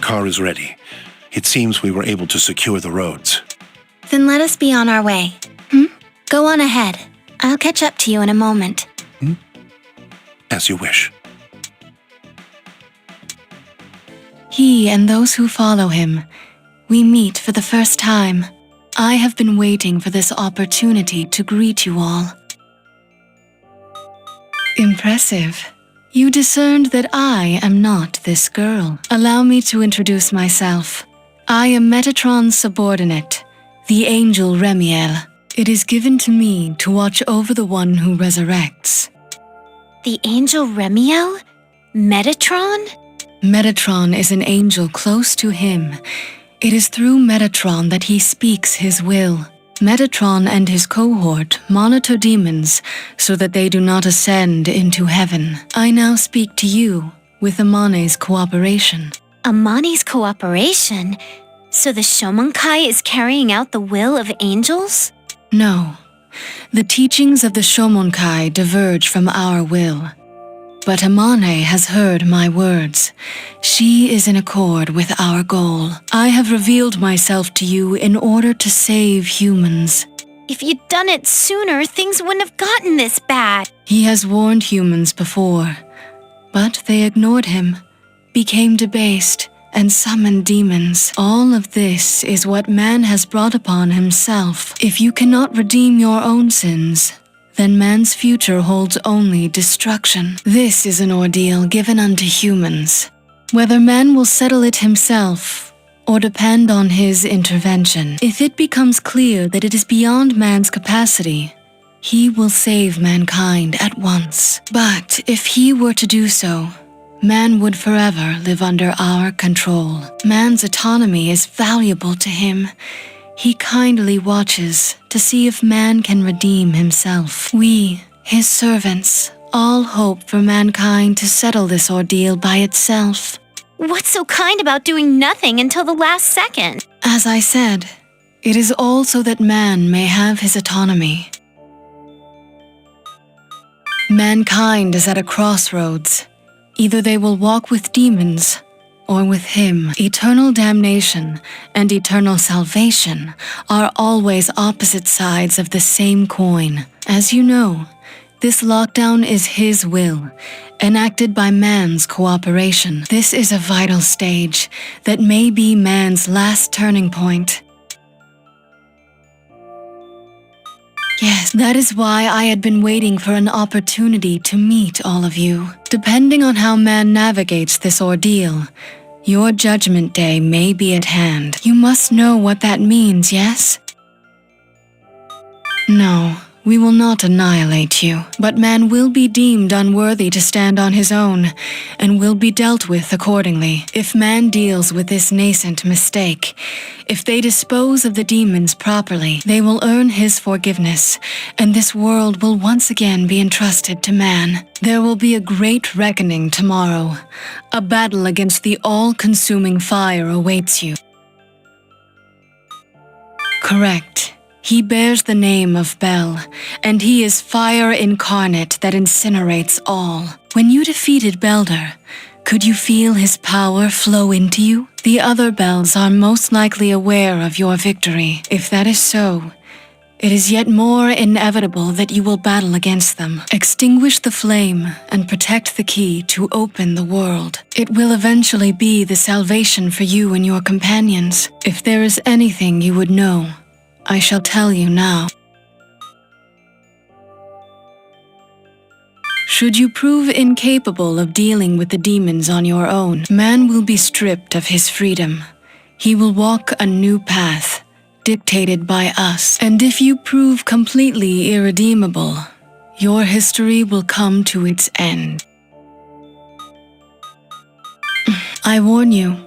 car is ready. It seems we were able to secure the roads. Then let us be on our way. Go on ahead. I'll catch up to you in a moment. As you wish. He and those who follow him, we meet for the first time. I have been waiting for this opportunity to greet you all. Impressive. You discerned that I am not this girl. Allow me to introduce myself. I am Metatron's subordinate, the angel Remiel. It is given to me to watch over the one who resurrects. The angel Remiel? Metatron? Metatron is an angel close to him. It is through Metatron that he speaks his will. Metatron and his cohort monitor demons so that they do not ascend into heaven. I now speak to you with Amane's cooperation. Amane's cooperation? So the Shomonkai is carrying out the will of angels? No. The teachings of the Shomonkai diverge from our will. But Amane has heard my words. She is in accord with our goal. I have revealed myself to you in order to save humans. If you'd done it sooner, things wouldn't have gotten this bad. He has warned humans before, but they ignored him, became debased, and summoned demons. All of this is what man has brought upon himself. If you cannot redeem your own sins, then man's future holds only destruction. This is an ordeal given unto humans. Whether man will settle it himself or depend on his intervention, if it becomes clear that it is beyond man's capacity, he will save mankind at once. But if he were to do so, man would forever live under our control. Man's autonomy is valuable to him. He kindly watches to see if man can redeem himself. We, his servants, all hope for mankind to settle this ordeal by itself. What's so kind about doing nothing until the last second? As I said, it is all so that man may have his autonomy. Mankind is at a crossroads. Either they will walk with demons or with him. Eternal damnation and eternal salvation are always opposite sides of the same coin. As you know, this lockdown is his will, enacted by man's cooperation. This is a vital stage that may be man's last turning point. Yes, that is why I had been waiting for an opportunity to meet all of you. Depending on how man navigates this ordeal, your judgment day may be at hand. You must know what that means, yes? No, we will not annihilate you, but man will be deemed unworthy to stand on his own, and will be dealt with accordingly. If man deals with this nascent mistake, if they dispose of the demons properly, they will earn his forgiveness, and this world will once again be entrusted to man. There will be a great reckoning tomorrow. A battle against the all-consuming fire awaits you. Correct. He bears the name of Bel, and he is fire incarnate that incinerates all. When you defeated Belder, could you feel his power flow into you? The other Bels are most likely aware of your victory. If that is so, it is yet more inevitable that you will battle against them. Extinguish the flame and protect the key to open the world. It will eventually be the salvation for you and your companions. If there is anything you would know, I shall tell you now. Should you prove incapable of dealing with the demons on your own, man will be stripped of his freedom. He will walk a new path, dictated by us. And if you prove completely irredeemable, your history will come to its end. I warn you,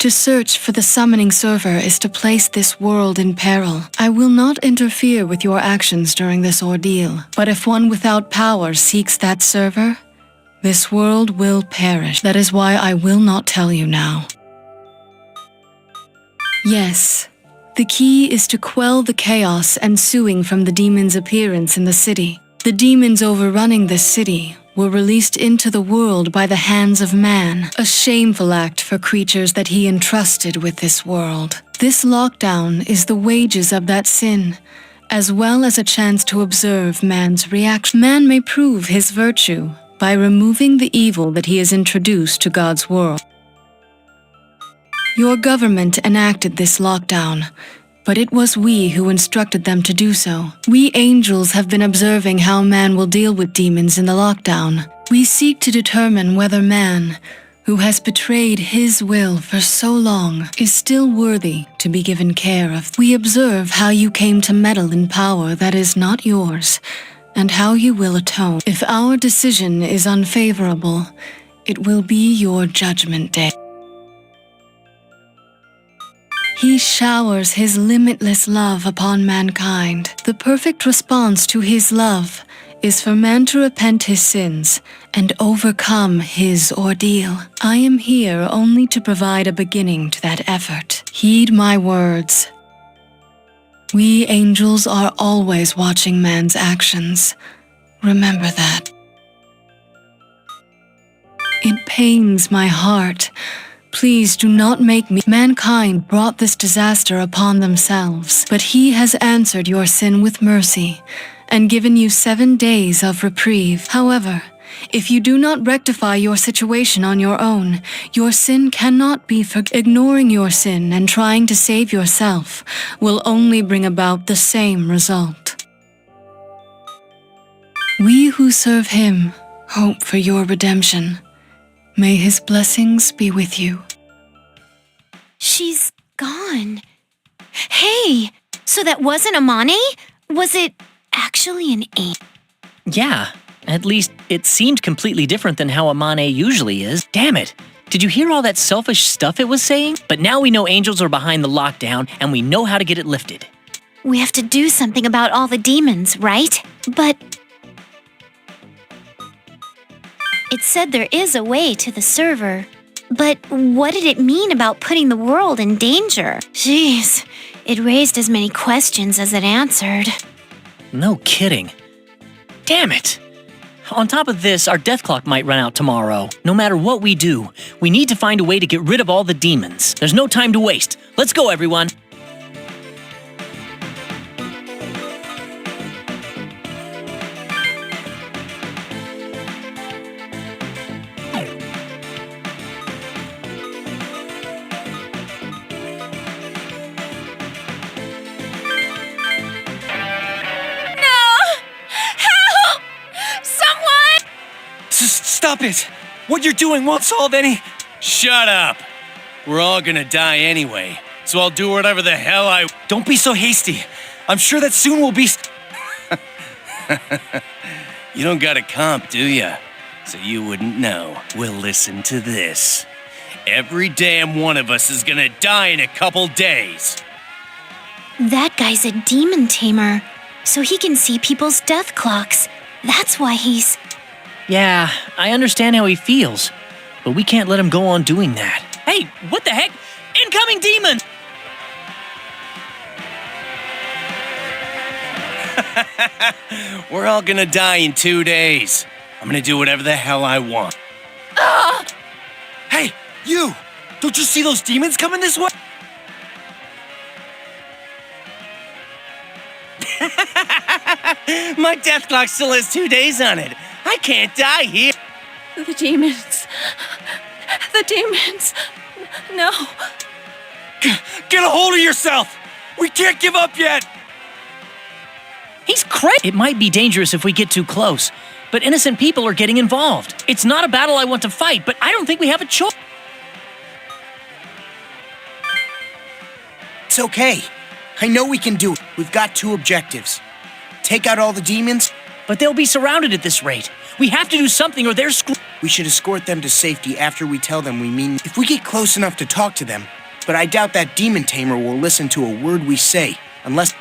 to search for the summoning server is to place this world in peril. I will not interfere with your actions during this ordeal, but if one without power seeks that server, this world will perish. That is why I will not tell you now. Yes, the key is to quell the chaos ensuing from the demon's appearance in the city. The demons overrunning this city were released into the world by the hands of man, a shameful act for creatures that he entrusted with this world. This lockdown is the wages of that sin, as well as a chance to observe man's reaction. Man may prove his virtue by removing the evil that he has introduced to God's world. Your government enacted this lockdown, but it was we who instructed them to do so. We angels have been observing how man will deal with demons in the lockdown. We seek to determine whether man, who has betrayed his will for so long, is still worthy to be given care of. We observe how you came to meddle in power that is not yours, and how you will atone. If our decision is unfavorable, it will be your judgment day. He showers his limitless love upon mankind. The perfect response to his love is for man to repent his sins and overcome his ordeal. I am here only to provide a beginning to that effort. Heed my words. We angels are always watching man's actions. Remember that. It pains my heart. Please do not make me. Mankind brought this disaster upon themselves, but he has answered your sin with mercy and given you 7 days of reprieve. However, if you do not rectify your situation on your own, your sin cannot be forgiven. Ignoring your sin and trying to save yourself will only bring about the same result. We who serve him hope for your redemption. May his blessings be with you. She's gone. Hey, so that wasn't Amane? Was it actually an angel? Yeah, at least it seemed completely different than how Amane usually is. Damn it! Did you hear all that selfish stuff it was saying? But now we know angels are behind the lockdown, and we know how to get it lifted. We have to do something about all the demons, right? But it said there is a way to the server. But what did it mean about putting the world in danger? Jeez, it raised as many questions as it answered. No kidding. Damn it! On top of this, our death clock might run out tomorrow. No matter what we do, we need to find a way to get rid of all the demons. There's no time to waste. Let's go, everyone! Stop it! What you're doing won't solve any... Shut up! We're all gonna die anyway, so I'll do whatever the hell I... Don't be so hasty. I'm sure that soon we'll be... You don't got a comp, do ya? So you wouldn't know. Well, listen to this. Every damn one of us is gonna die in a couple days. That guy's a demon tamer, so he can see people's death clocks. That's why he's... Yeah, I understand how he feels, but we can't let him go on doing that. Hey, what the heck? Incoming demon! We're all gonna die in 2 days. I'm gonna do whatever the hell I want. Hey, you! Don't you see those demons coming this way? My death clock still has 2 days on it. I can't die here. The demons. The demons. No. Get a hold of yourself! We can't give up yet! He's crazy. It might be dangerous if we get too close, but innocent people are getting involved. It's not a battle I want to fight, but I don't think we have a choice. It's okay. I know we can do it. We've got 2 objectives. Take out all the demons. But they'll be surrounded at this rate. We have to do something or they're screwed. We should escort them to safety after we tell them we mean... If we get close enough to talk to them, but I doubt that demon tamer will listen to a word we say, unless...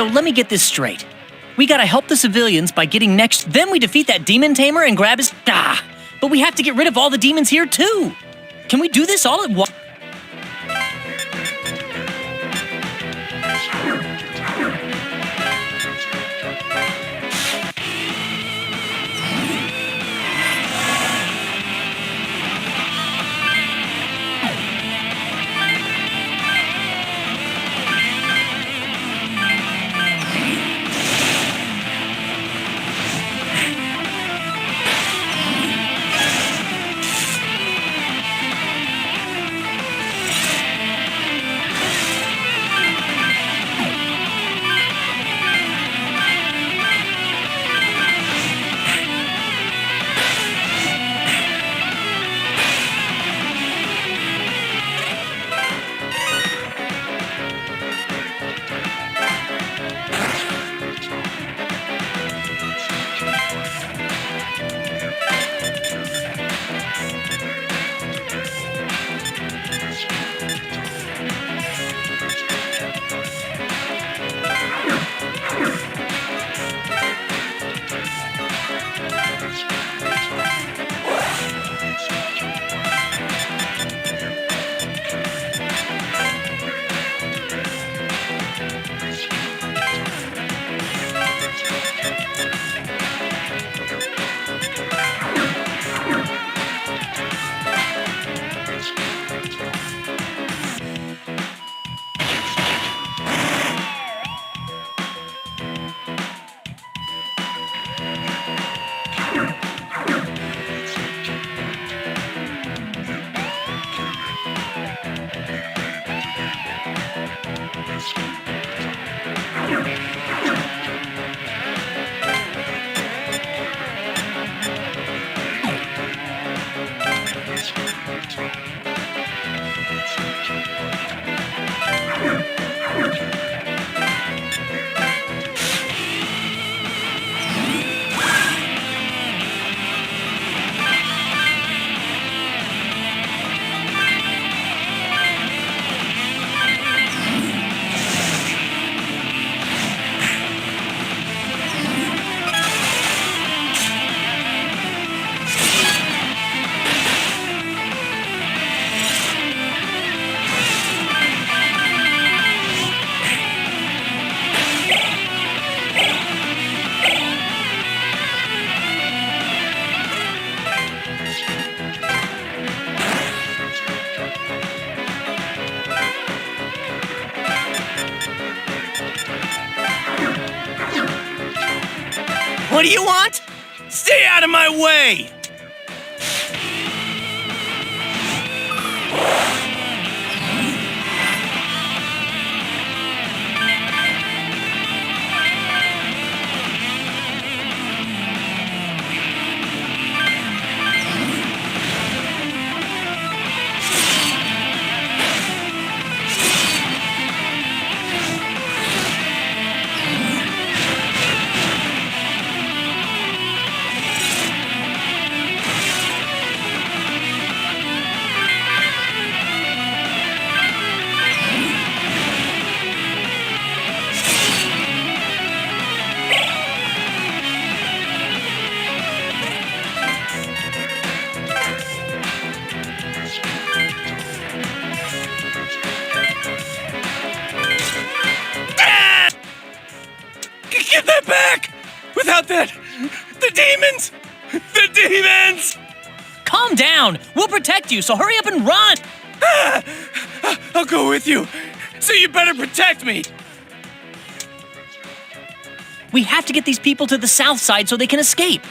So let me get this straight. We gotta help the civilians by getting next, then we defeat that demon tamer and grab his... But we have to get rid of all the demons here too. Can we do this all at once? What do you want? Stay out of my way! Get that back! Without that, the demons! The demons! Calm down! We'll protect you, so hurry up and run! I'll go with you, so you better protect me! We have to get these people to the south side so they can escape.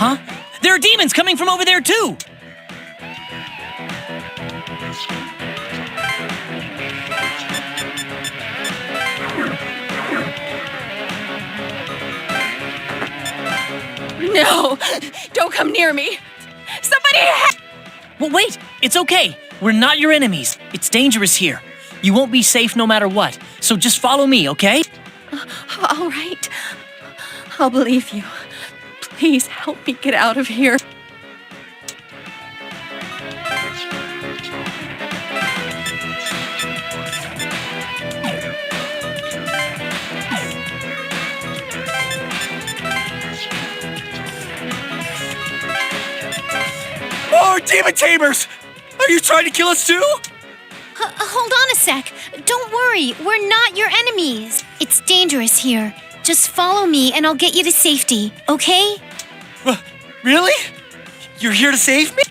Huh? There are demons coming from over there, too! No! Don't come near me! Somebody Well, wait! It's okay! We're not your enemies. It's dangerous here. You won't be safe no matter what, so just follow me, okay? All right. I'll believe you. Please help me get out of here. More demon tamers! Are you trying to kill us too? Hold on a sec. Don't worry, we're not your enemies. It's dangerous here. Just follow me and I'll get you to safety, okay? Really? You're here to save me?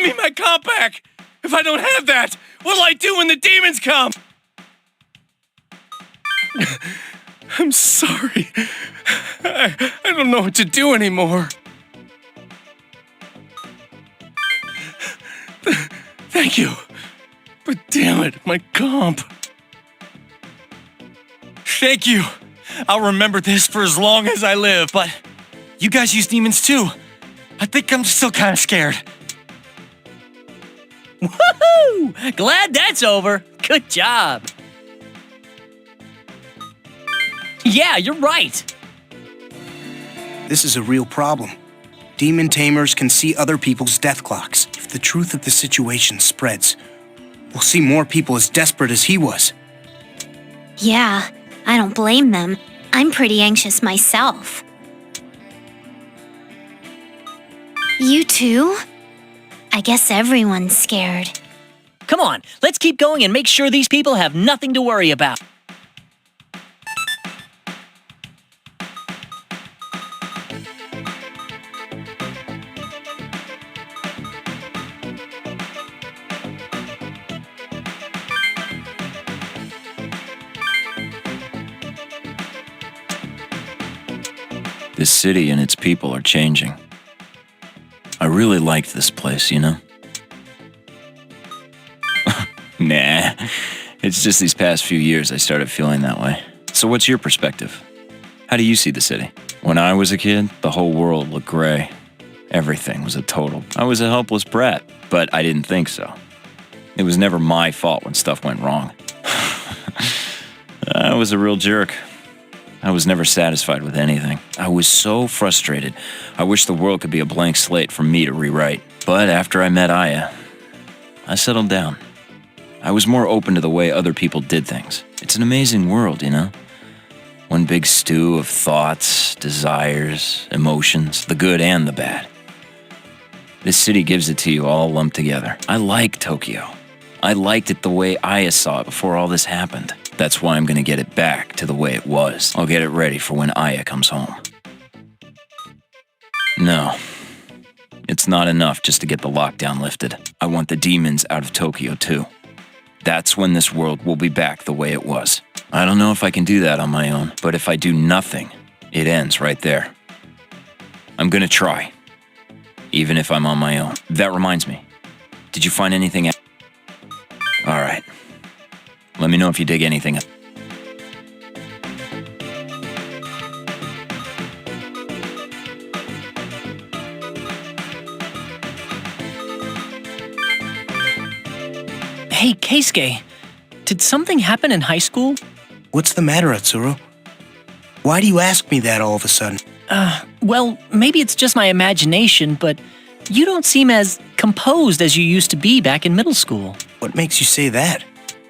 Give me my comp back! If I don't have that, what'll I do when the demons come? I'm sorry. I don't know what to do anymore. Thank you. But damn it, my comp. Thank you. I'll remember this for as long as I live, but you guys use demons too. I think I'm still kind of scared. Woohoo! Glad that's over. Good job. Yeah, you're right. This is a real problem. Demon tamers can see other people's death clocks. If the truth of the situation spreads, we'll see more people as desperate as he was. Yeah, I don't blame them. I'm pretty anxious myself. You too? I guess everyone's scared. Come on, let's keep going and make sure these people have nothing to worry about. This city and its people are changing. I really liked this place, you know? Nah, it's just these past few years I started feeling that way. So what's your perspective? How do you see the city? When I was a kid, the whole world looked gray. Everything was a total. I was a helpless brat, but I didn't think so. It was never my fault when stuff went wrong. I was a real jerk. I was never satisfied with anything. I was so frustrated. I wish the world could be a blank slate for me to rewrite. But after I met Aya, I settled down. I was more open to the way other people did things. It's an amazing world, you know? One big stew of thoughts, desires, emotions, the good and the bad. This city gives it to you all lumped together. I like Tokyo. I liked it the way Aya saw it before all this happened. That's why I'm gonna get it back to the way it was. I'll get it ready for when Aya comes home. No. It's not enough just to get the lockdown lifted. I want the demons out of Tokyo too. That's when this world will be back the way it was. I don't know if I can do that on my own, but if I do nothing, it ends right there. I'm gonna try, even if I'm on my own. That reminds me, did you find anything? All right. Let me know if you dig anything. Hey, Keisuke, did something happen in high school? What's the matter, Atsuro? Why do you ask me that all of a sudden? Well, maybe it's just my imagination, but you don't seem as composed as you used to be back in middle school. What makes you say that?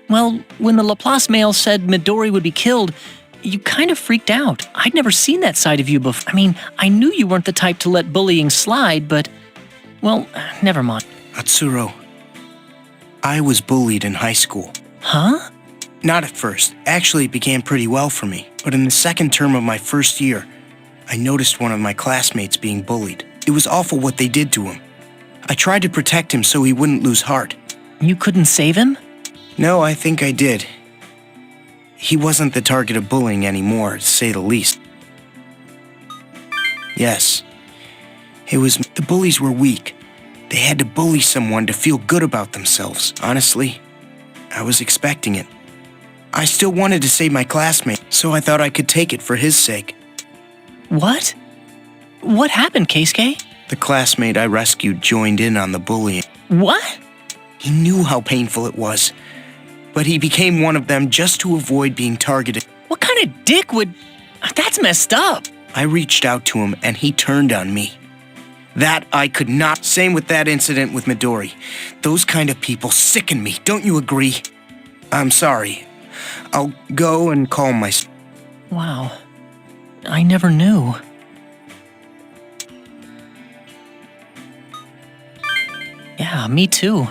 Well, when the Laplace mail said Midori would be killed, you kind of freaked out. I'd never seen that side of you before. I mean, I knew you weren't the type to let bullying slide, but, well, never mind. Atsuro, I was bullied in high school. Huh? Not at first. Actually, it began pretty well for me. But in the second term of my first year, I noticed one of my classmates being bullied. It was awful what they did to him. I tried to protect him so he wouldn't lose heart. You couldn't save him? No, I think I did. He wasn't the target of bullying anymore, to say the least. Yes. The bullies were weak. They had to bully someone to feel good about themselves. Honestly, I was expecting it. I still wanted to save my classmate, so I thought I could take it for his sake. What? What happened, Keisuke? The classmate I rescued joined in on the bullying. What? He knew how painful it was, but he became one of them just to avoid being targeted. What kind of dick would... That's messed up. I reached out to him and he turned on me. That I could not. Same with that incident with Midori. Those kind of people sicken me, don't you agree? I'm sorry. I'll go and calm myself. Wow. I never knew. Yeah, me too.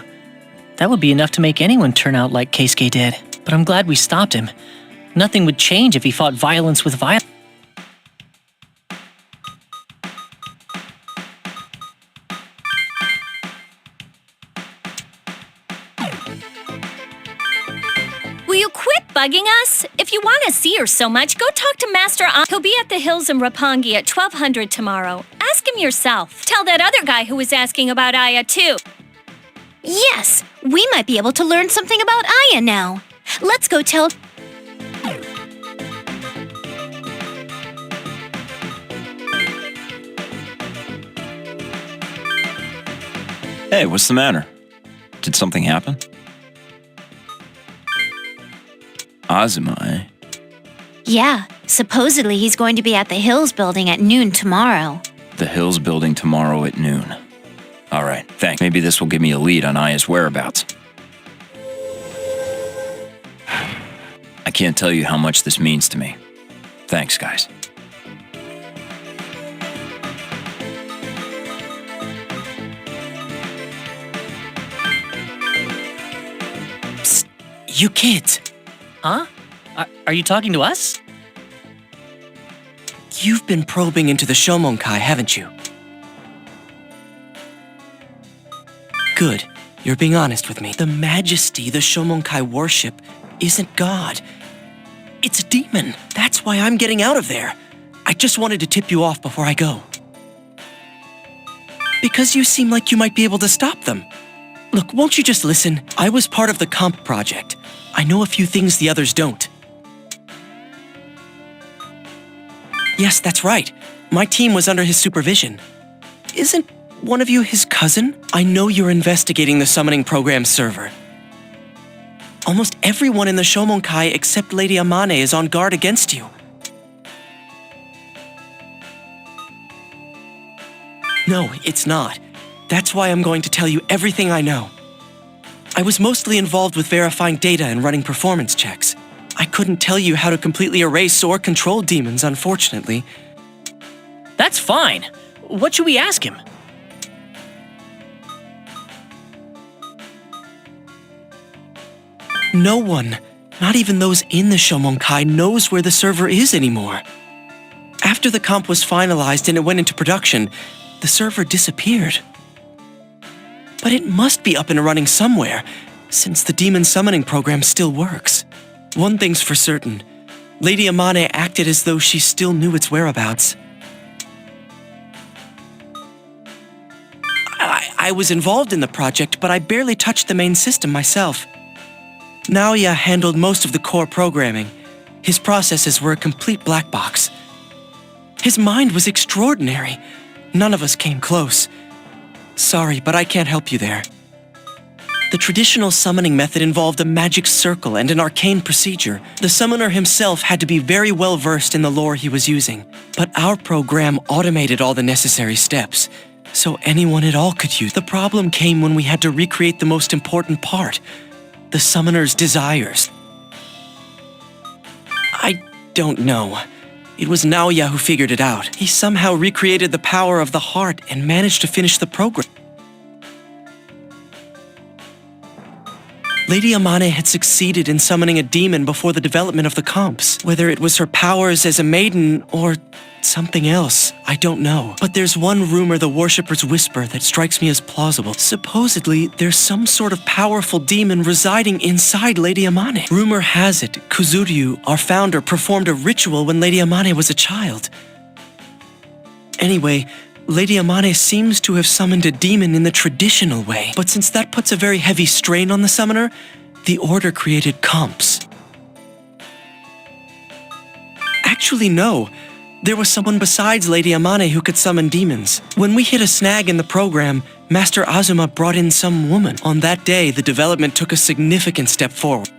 That would be enough to make anyone turn out like Keisuke did. But I'm glad we stopped him. Nothing would change if he fought violence with violence. Will you quit bugging us? If you want to see her so much, go talk to Master An. He'll be at the hills in Roppongi at 1200 tomorrow. Ask him yourself. Tell that other guy who was asking about Aya, too. Yes, we might be able to learn something about Aya now. Let's go tell... Hey, what's the matter? Did something happen? Azuma, eh? Yeah, supposedly he's going to be at the Hills building at noon tomorrow. The Hills building tomorrow at noon. All right, thanks. Maybe this will give me a lead on Aya's whereabouts. I can't tell you how much this means to me. Thanks, guys. Psst, you kids. Huh? Are you talking to us? You've been probing into the Shomonkai, haven't you? Good. You're being honest with me. The majesty the Shomonkai worship isn't God. It's a demon. That's why I'm getting out of there. I just wanted to tip you off before I go. Because you seem like you might be able to stop them. Look, won't you just listen? I was part of the comp project. I know a few things the others don't. Yes, that's right. My team was under his supervision. Isn't one of you his cousin? I know you're investigating the summoning program server. Almost everyone in the Shomonkai except Lady Amane is on guard against you. No, it's not. That's why I'm going to tell you everything I know. I was mostly involved with verifying data and running performance checks. I couldn't tell you how to completely erase or control demons, unfortunately. That's fine. What should we ask him? No one, not even those in the Shomonkai, knows where the server is anymore. After the comp was finalized and it went into production, the server disappeared. But it must be up and running somewhere, since the demon summoning program still works. One thing's for certain, Lady Amane acted as though she still knew its whereabouts. I was involved in the project, but I barely touched the main system myself. Naoya handled most of the core programming. His processes were a complete black box. His mind was extraordinary. None of us came close. Sorry, but I can't help you there. The traditional summoning method involved a magic circle and an arcane procedure. The summoner himself had to be very well versed in the lore he was using. But our program automated all the necessary steps, so anyone at all could use. The problem came when we had to recreate the most important part, the summoner's desires. I don't know. It was Naoya who figured it out. He somehow recreated the power of the heart and managed to finish the program. Lady Amane had succeeded in summoning a demon before the development of the comps. Whether it was her powers as a maiden or something else, I don't know. But there's one rumor the worshippers whisper that strikes me as plausible. Supposedly, there's some sort of powerful demon residing inside Lady Amane. Rumor has it, Kuzuryu, our founder, performed a ritual when Lady Amane was a child. Anyway, Lady Amane seems to have summoned a demon in the traditional way, but since that puts a very heavy strain on the summoner, the Order created comps. Actually, no. There was someone besides Lady Amane who could summon demons. When we hit a snag in the program, Master Azuma brought in some woman. On that day, the development took a significant step forward.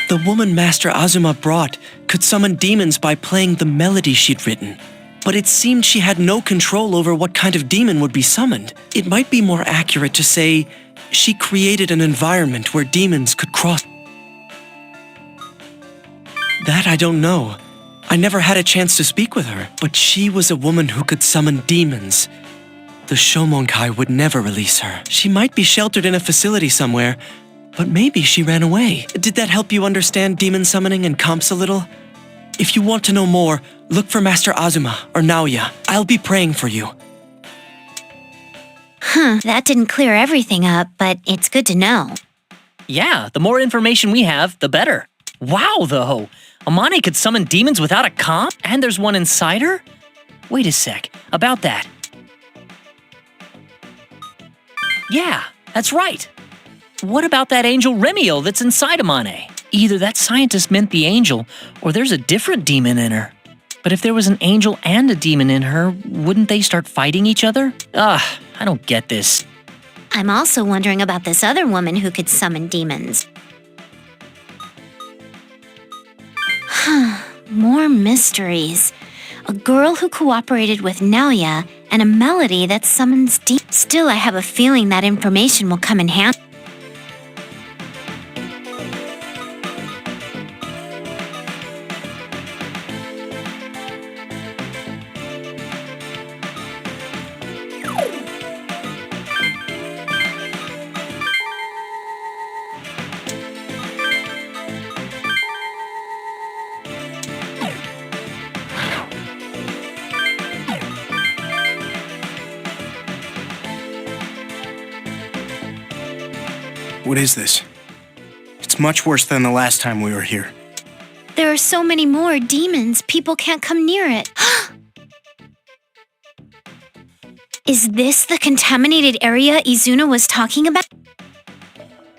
The woman Master Azuma brought could summon demons by playing the melody she'd written. But it seemed she had no control over what kind of demon would be summoned. It might be more accurate to say she created an environment where demons could cross. That I don't know. I never had a chance to speak with her, but she was a woman who could summon demons. The Shomonkai would never release her. She might be sheltered in a facility somewhere, but maybe she ran away. Did that help you understand demon summoning and comps a little? If you want to know more, look for Master Azuma or Naoya. I'll be praying for you. That didn't clear everything up, but it's good to know. Yeah, the more information we have, the better. Wow, though. Amane could summon demons without a comp? And there's one inside her? Wait a sec. About that. Yeah, that's right. What about that angel Remiel that's inside Amane? Either that scientist meant the angel, or there's a different demon in her. But if there was an angel and a demon in her, wouldn't they start fighting each other? I don't get this. I'm also wondering about this other woman who could summon demons. More mysteries. A girl who cooperated with Nelia, and a melody that summons demons. Still, I have a feeling that information will come in handy. What is this? It's much worse than the last time we were here. There are so many more demons, people can't come near it. Is this the contaminated area Izuna was talking about?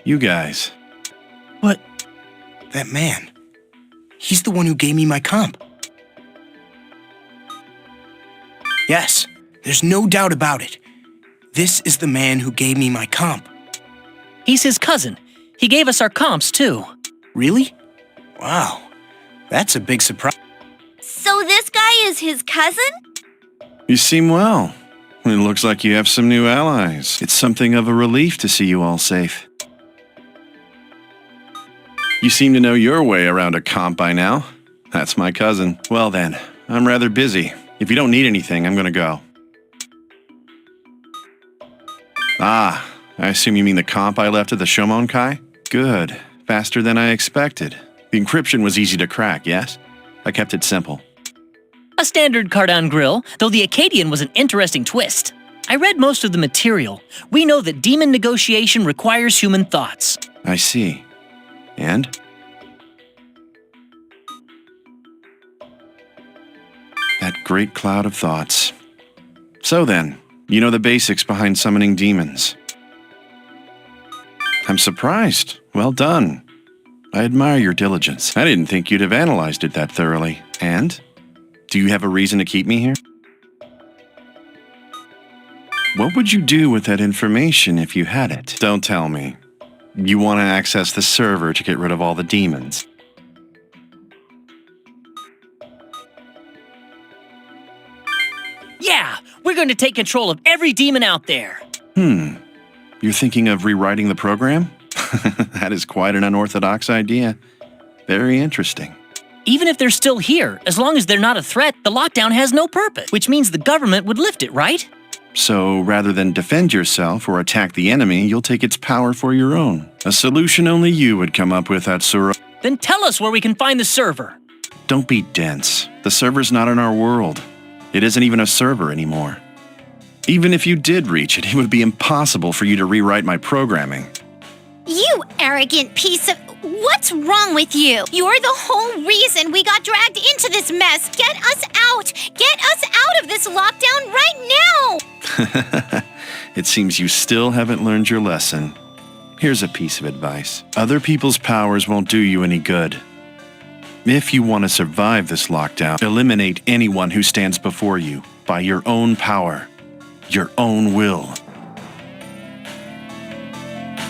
You guys. What? That man. He's the one who gave me my comp. Yes, there's no doubt about it. This is the man who gave me my comp. He's his cousin. He gave us our comps, too. Really? Wow. That's a big surprise. So this guy is his cousin? You seem well. It looks like you have some new allies. It's something of a relief to see you all safe. You seem to know your way around a comp by now. That's my cousin. Well then, I'm rather busy. If you don't need anything, I'm gonna go. Ah, I assume you mean the comp I left at the Shomonkai? Good. Faster than I expected. The encryption was easy to crack, yes? I kept it simple. A standard Cardon grill, though the Akkadian was an interesting twist. I read most of the material. We know that demon negotiation requires human thoughts. I see. And? That great cloud of thoughts. So then, you know the basics behind summoning demons. I'm surprised. Well done. I admire your diligence. I didn't think you'd have analyzed it that thoroughly. And? Do you have a reason to keep me here? What would you do with that information if you had it? Don't tell me. You want to access the server to get rid of all the demons. Yeah, we're going to take control of every demon out there. You're thinking of rewriting the program? That is quite an unorthodox idea. Very interesting. Even if they're still here, as long as they're not a threat, the lockdown has no purpose, which means the government would lift it, right? So rather than defend yourself or attack the enemy, you'll take its power for your own. A solution only you would come up with, Atsuro. Then tell us where we can find the server. Don't be dense. The server's not in our world. It isn't even a server anymore. Even if you did reach it, it would be impossible for you to rewrite my programming. You arrogant piece of... What's wrong with you? You're the whole reason we got dragged into this mess. Get us out! Get us out of this lockdown right now! It seems you still haven't learned your lesson. Here's a piece of advice. Other people's powers won't do you any good. If you want to survive this lockdown, eliminate anyone who stands before you by your own power, your own will.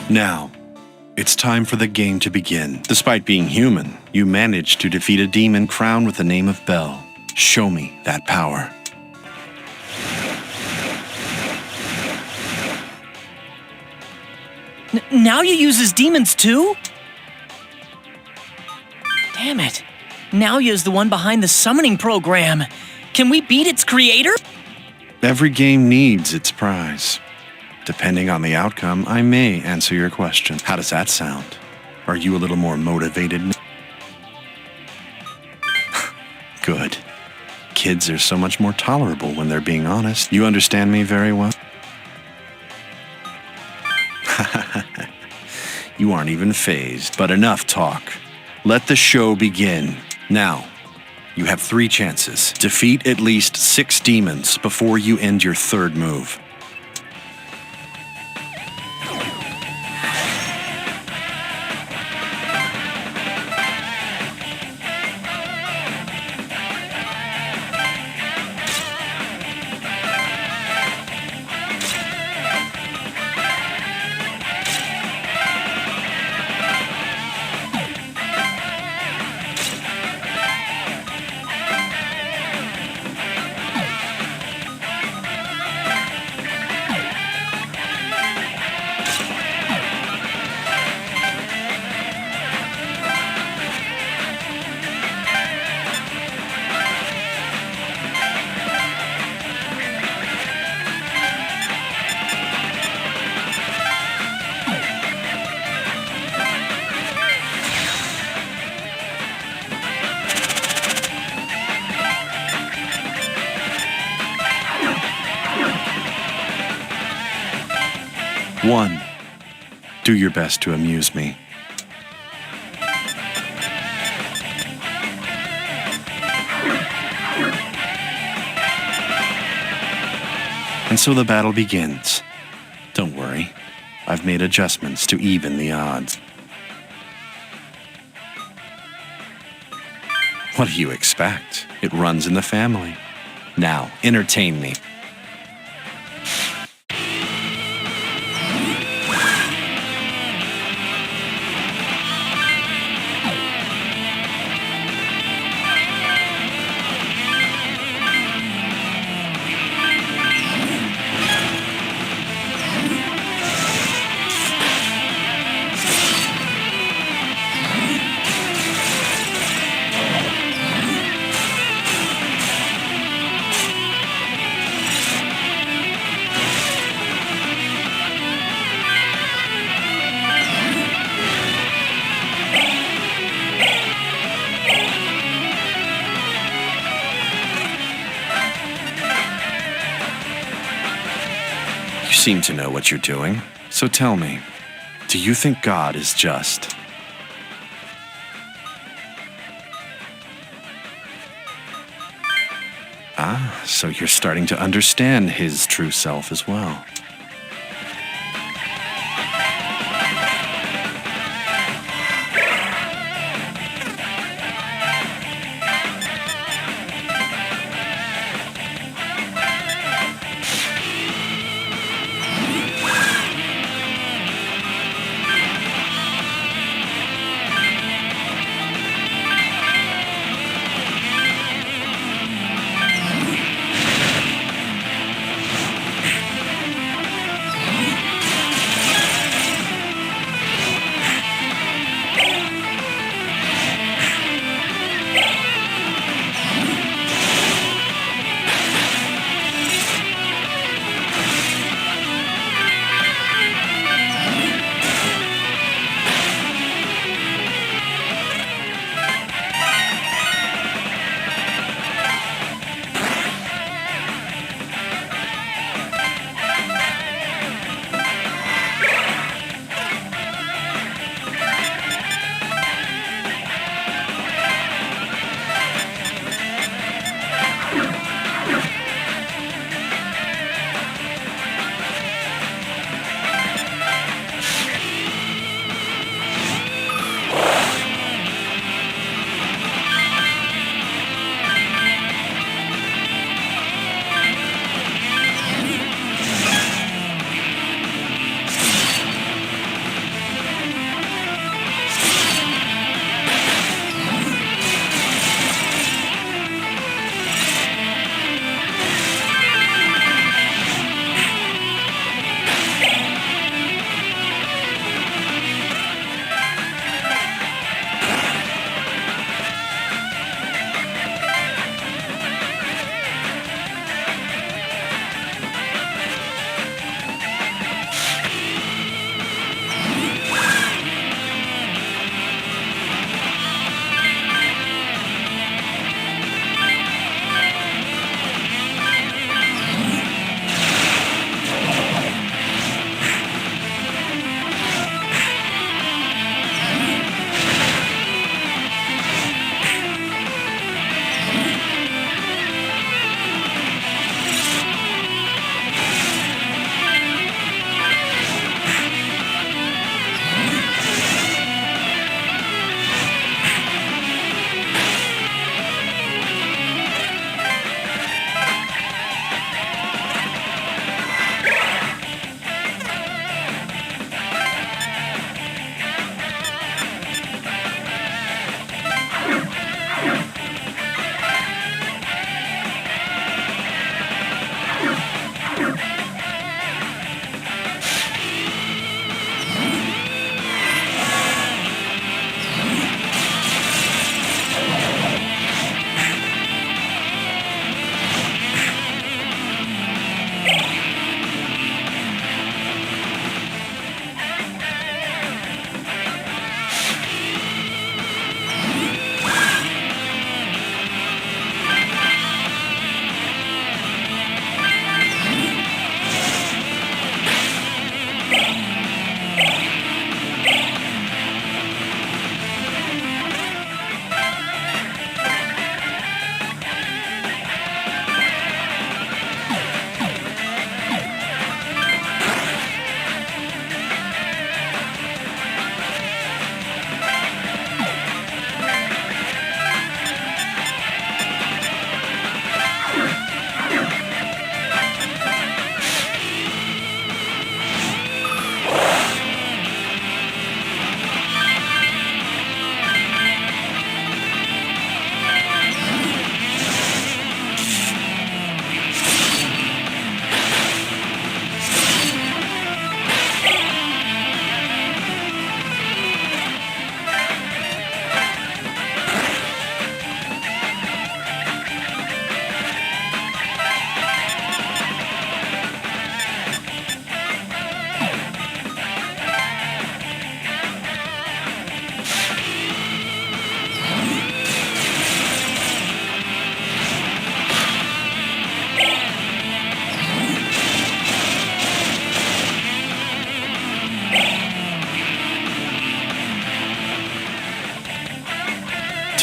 Now, it's time for the game to begin. Despite being human, you managed to defeat a demon crowned with the name of Bel. Show me that power. Now you use his demons too? Damn it. Naoya's the one behind the summoning program. Can we beat its creator? Every game needs its prize. Depending on the outcome, I may answer your question. How does that sound? Are you a little more motivated? Good. Kids are so much more tolerable when they're being honest. You understand me very well? You aren't even phased. But enough talk. Let the show begin. Now, you have 3 chances. Defeat at least 6 demons before you end your 3rd move. One, do your best to amuse me. And so the battle begins. Don't worry, I've made adjustments to even the odds. What do you expect? It runs in the family. Now, entertain me. You seem to know what you're doing, so tell me, do you think God is just? Ah, so you're starting to understand his true self as well.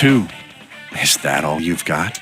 2. Is that all you've got?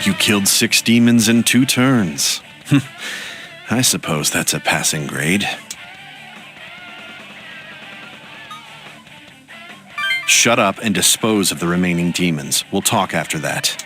You killed 6 demons in 2 turns. I suppose that's a passing grade. Shut up and dispose of the remaining demons. We'll talk after that.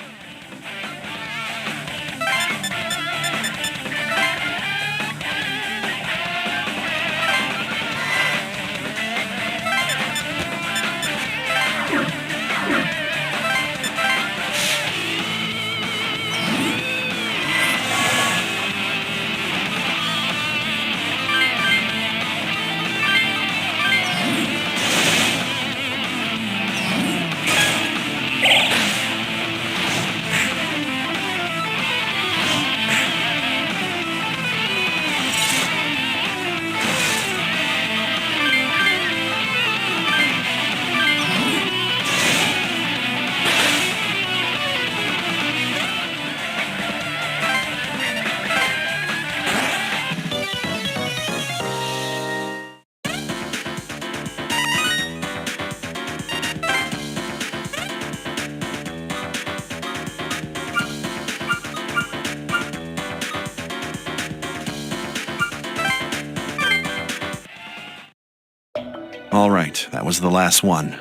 All right, that was the last one.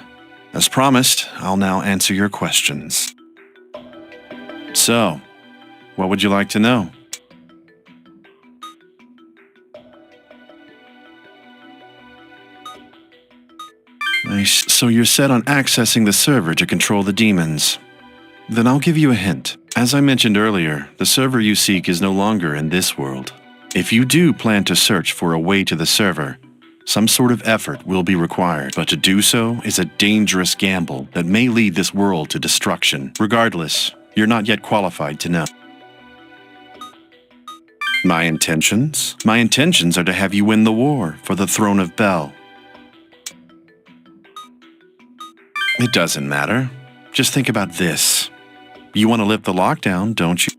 As promised, I'll now answer your questions. So, what would you like to know? Nice. So you're set on accessing the server to control the demons. Then I'll give you a hint. As I mentioned earlier, the server you seek is no longer in this world. If you do plan to search for a way to the server, some sort of effort will be required, but to do so is a dangerous gamble that may lead this world to destruction. Regardless, you're not yet qualified to know. My intentions? My intentions are to have you win the war for the throne of Bel. It doesn't matter. Just think about this. You want to lift the lockdown, don't you?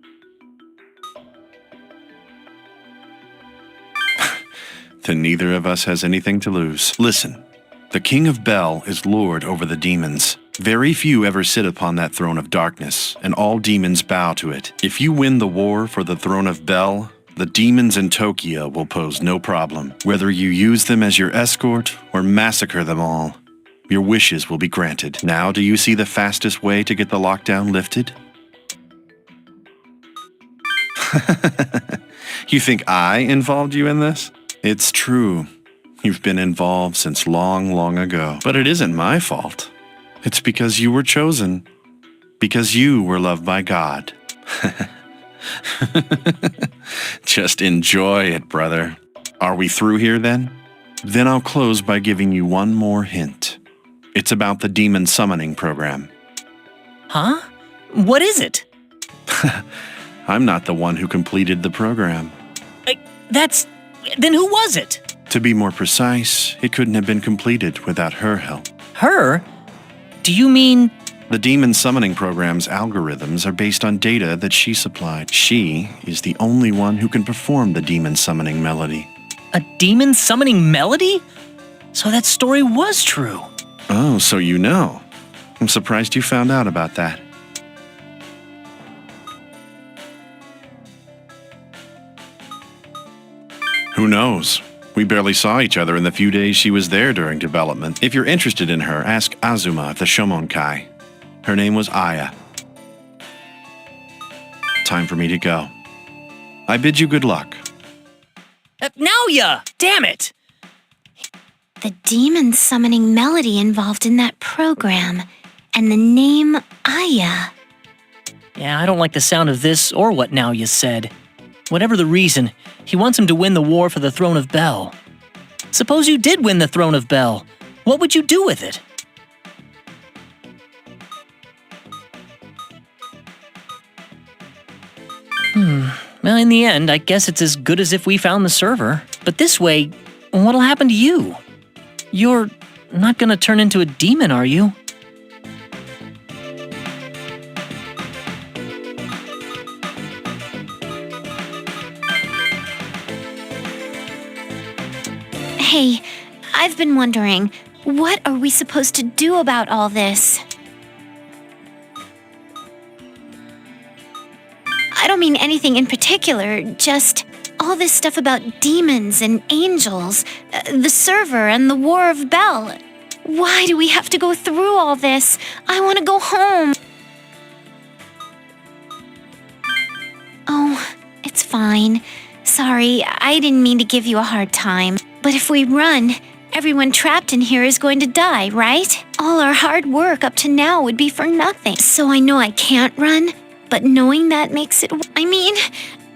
Then neither of us has anything to lose. Listen, the King of Bel is lord over the demons. Very few ever sit upon that throne of darkness, and all demons bow to it. If you win the war for the throne of Bel, the demons in Tokyo will pose no problem. Whether you use them as your escort or massacre them all, your wishes will be granted. Now, do you see the fastest way to get the lockdown lifted? You think I involved you in this? It's true. You've been involved since long, long ago. But it isn't my fault. It's because you were chosen. Because you were loved by God. Just enjoy it, brother. Are we through here then? Then I'll close by giving you one more hint. It's about the demon summoning program. Huh? What is it? I'm not the one who completed the program. Then who was it? To be more precise, it couldn't have been completed without her help. Her? Do you mean The demon summoning program's algorithms are based on data that she supplied. She is the only one who can perform the demon summoning melody. a demon summoning melody? So that story was true. Oh, so you know. I'm surprised you found out about that. Who knows? We barely saw each other in the few days she was there during development. If you're interested in her, ask Azuma of the Shomonkai. Her name was Aya. Time for me to go. I bid you good luck. Naoya! Damn it! The demon summoning melody involved in that program, and the name Aya. Yeah, I don't like the sound of this or what Naoya said. Whatever the reason, he wants him to win the war for the Throne of Bel. Suppose you did win the Throne of Bel. What would you do with it? Well, in the end, I guess it's as good as if we found the server. But this way, what'll happen to you? You're not gonna turn into a demon, are you? Hey, I've been wondering, what are we supposed to do about all this? I don't mean anything in particular, just all this stuff about demons and angels, the server and the War of Bel. Why do we have to go through all this? I want to go home. Oh, it's fine. Sorry, I didn't mean to give you a hard time. But if we run, everyone trapped in here is going to die, right? All our hard work up to now would be for nothing. So I know I can't run, but knowing that makes it... I mean,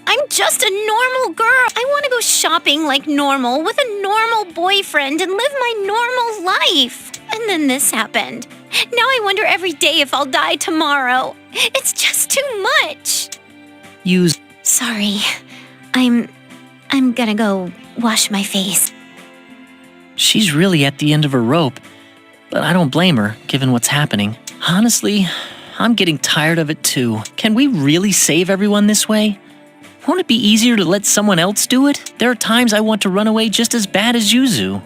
I'm just a normal girl. I want to go shopping like normal with a normal boyfriend and live my normal life. And then this happened. Now I wonder every day if I'll die tomorrow. It's just too much. Use. Sorry. I'm gonna go wash my face. She's really at the end of her rope, but I don't blame her, given what's happening. Honestly, I'm getting tired of it too. Can we really save everyone this way? Won't it be easier to let someone else do it? There are times I want to run away just as bad as Yuzu.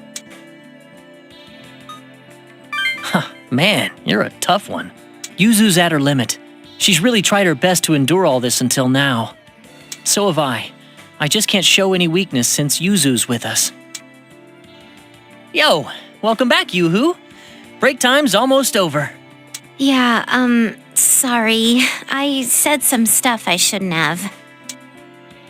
Huh, man, you're a tough one. Yuzu's at her limit. She's really tried her best to endure all this until now. So have I. I just can't show any weakness since Yuzu's with us. Yo, welcome back, Yoo-hoo. Break time's almost over. Yeah, sorry. I said some stuff I shouldn't have.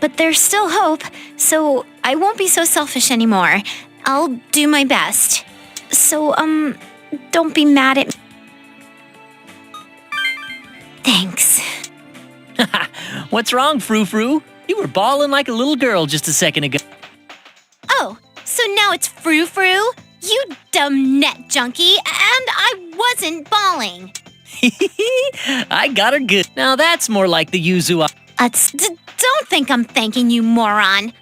But there's still hope, so I won't be so selfish anymore. I'll do my best. So, don't be mad at me. Thanks. What's wrong, Frou-Frou? You were bawling like a little girl just a second ago. Oh, so now it's Frou-Frou? You dumb net junkie, and I wasn't bawling. I got her good. Now that's more like the Yuzu. Don't think I'm thanking you, moron.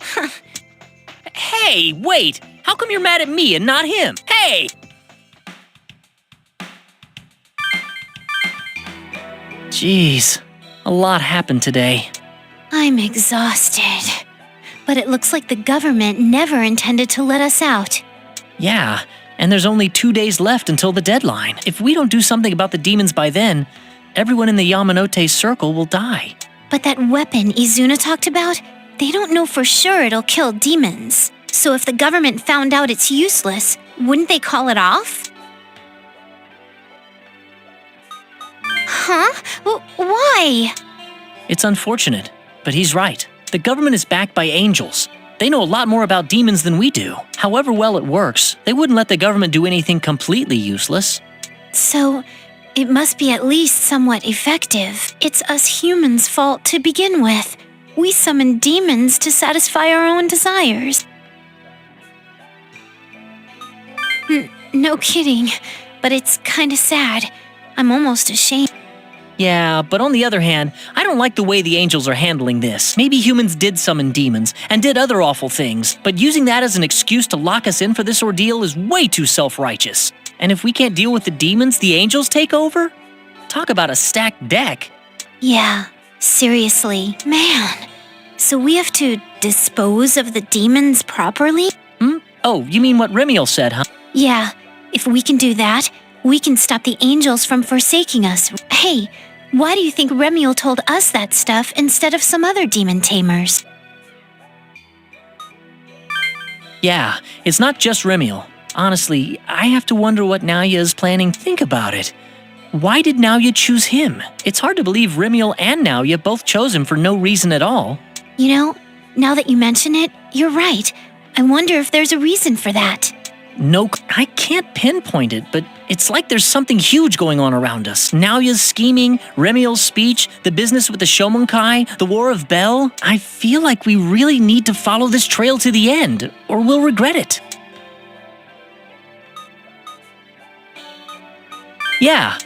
Hey, wait! How come you're mad at me and not him? Hey! Jeez, a lot happened today. I'm exhausted. But it looks like the government never intended to let us out. Yeah, and there's only 2 days left until the deadline. If we don't do something about the demons by then, everyone in the Yamanote circle will die. But that weapon Izuna talked about, they don't know for sure it'll kill demons. So if the government found out it's useless, wouldn't they call it off? Huh? Why? It's unfortunate, but he's right. The government is backed by angels. They know a lot more about demons than we do. However well it works, they wouldn't let the government do anything completely useless. So, it must be at least somewhat effective. It's us humans' fault to begin with. We summon demons to satisfy our own desires. No kidding, but it's kinda sad. I'm almost ashamed. Yeah, but on the other hand, I don't like the way the angels are handling this. Maybe humans did summon demons and did other awful things, but using that as an excuse to lock us in for this ordeal is way too self-righteous. And if we can't deal with the demons, the angels take over? Talk about a stacked deck. Yeah, seriously. Man. So we have to dispose of the demons properly? Oh, you mean what Remiel said, huh? Yeah, if we can do that, we can stop the angels from forsaking us. Hey, why do you think Remiel told us that stuff instead of some other demon tamers? Yeah, it's not just Remiel. Honestly, I have to wonder what Naoya is planning. Think about it. Why did Naoya choose him? It's hard to believe Remiel and Naoya both chose him for no reason at all. You know, now that you mention it, you're right. I wonder if there's a reason for that. No, I can't pinpoint it, but it's like there's something huge going on around us. Naoya's scheming, Remiel's speech, the business with the Shomonkai, the War of Bel. I feel like we really need to follow this trail to the end, or we'll regret it. Yeah.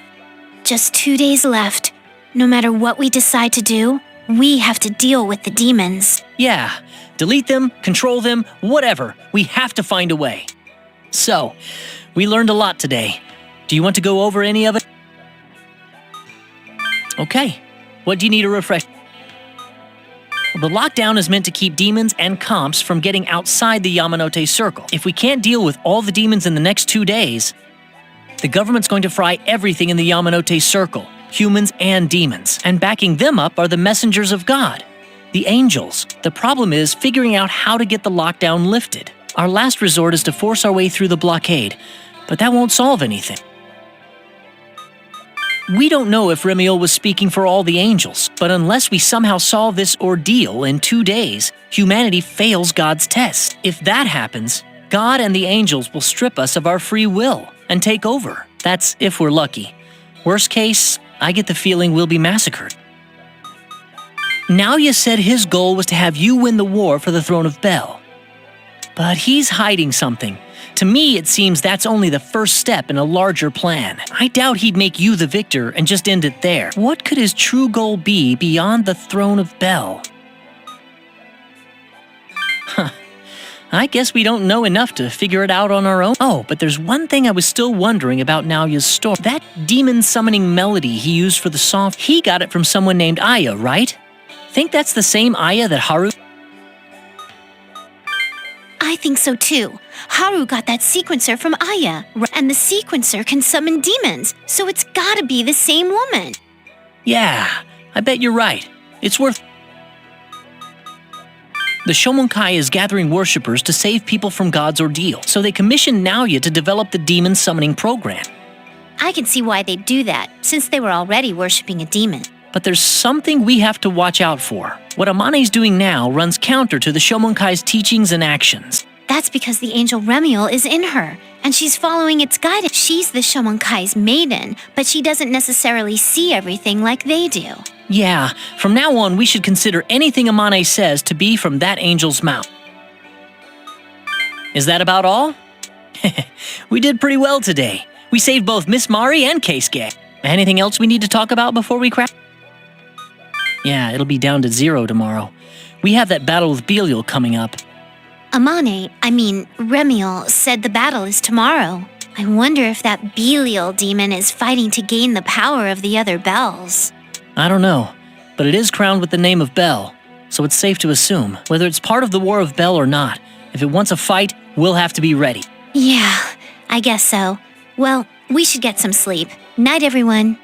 Just 2 days left. No matter what we decide to do, we have to deal with the demons. Yeah. Delete them, control them, whatever. We have to find a way. So, we learned a lot today. Do you want to go over any of it? Okay. What do you need to refresh? Well, the lockdown is meant to keep demons and comps from getting outside the Yamanote Circle. If we can't deal with all the demons in the next 2 days, the government's going to fry everything in the Yamanote Circle, humans and demons. And backing them up are the messengers of God, the angels. The problem is figuring out how to get the lockdown lifted. Our last resort is to force our way through the blockade, but that won't solve anything. We don't know if Remiel was speaking for all the angels, but unless we somehow solve this ordeal in 2 days, humanity fails God's test. If that happens, God and the angels will strip us of our free will and take over. That's if we're lucky. Worst case, I get the feeling we'll be massacred. Naoya said his goal was to have you win the war for the throne of Bel. But he's hiding something. To me, it seems that's only the first step in a larger plan. I doubt he'd make you the victor and just end it there. What could his true goal be beyond the throne of Bel? Huh. I guess we don't know enough to figure it out on our own. Oh, but there's one thing I was still wondering about Naoya's story. That demon summoning melody he used for the song, he got it from someone named Aya, right? Think that's the same Aya that Haru... I think so too. Haru got that sequencer from Aya, and the sequencer can summon demons, so it's gotta be the same woman. Yeah, I bet you're right. It's worth... The Shomonkai is gathering worshippers to save people from God's ordeal, so they commissioned Naoya to develop the demon summoning program. I can see why they'd do that, since they were already worshipping a demon. But there's something we have to watch out for. What Amane's doing now runs counter to the Shomonkai's teachings and actions. That's because the angel Remiel is in her, and she's following its guidance. She's the Shomonkai's maiden, but she doesn't necessarily see everything like they do. Yeah, from now on we should consider anything Amane says to be from that angel's mouth. Is that about all? We did pretty well today. We saved both Miss Mari and Keisuke. Anything else we need to talk about before we crash? Yeah, it'll be down to 0 tomorrow. We have that battle with Belial coming up. Remiel said the battle is tomorrow. I wonder if that Belial demon is fighting to gain the power of the other Bels. I don't know, but it is crowned with the name of Bel, so it's safe to assume, whether it's part of the War of Bel or not, if it wants a fight, we'll have to be ready. Yeah, I guess so. Well, we should get some sleep. Night, everyone.